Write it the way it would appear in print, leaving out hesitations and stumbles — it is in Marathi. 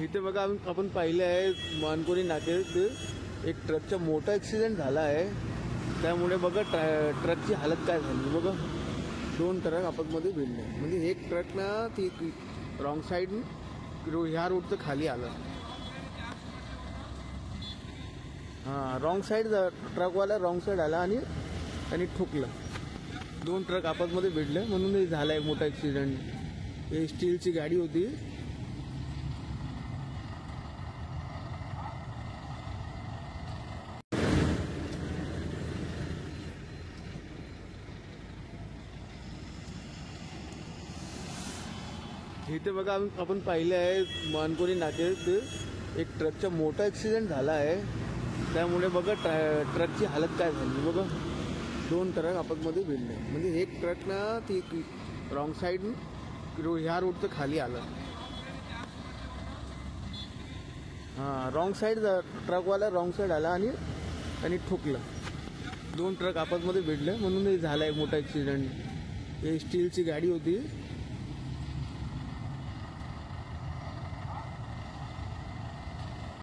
इथे बघा आपण पाहिले आहे मानकोली नाके एक ट्रकचा मोठा ॲक्सिडेंट झाला आहे। त्यामुळे बघा ट्रकची हालत काय झाली बघा। 2 ट्रक आपसमध्ये भिडले, म्हणजे एक ट्रक ना ती रॉंग साईड ह्या रोडचं खाली आलं। हां, रॉंग साईड ट्रकवाला रॉंग साईड आला आणि त्यांनी ठोकलं। 2 ट्रक आपसमध्ये भिडले म्हणून हे झाला एक मोठा ॲक्सिडेंट। हे स्टीलची गाडी होती। इथे बघा आपण पाहिले आहे मानकोली नाके एक ट्रकचा मोठा ॲक्सिडेंट झाला आहे। त्यामुळे बघा ट्रकची हालत काय झाली बघा। 2 ट्रक आपसमध्ये भिडले, म्हणजे एक ट्रक ना ती रॉंग साईड ह्या रोडचं खाली आलं। हां, रॉंग साईड ट्रकवाला रॉंग साईड आला आणि त्यांनी ठोकलं। 2 ट्रक आपसमध्ये भिडले म्हणून हे झाला एक मोठा ॲक्सिडेंट। हे स्टीलची गाडी होती।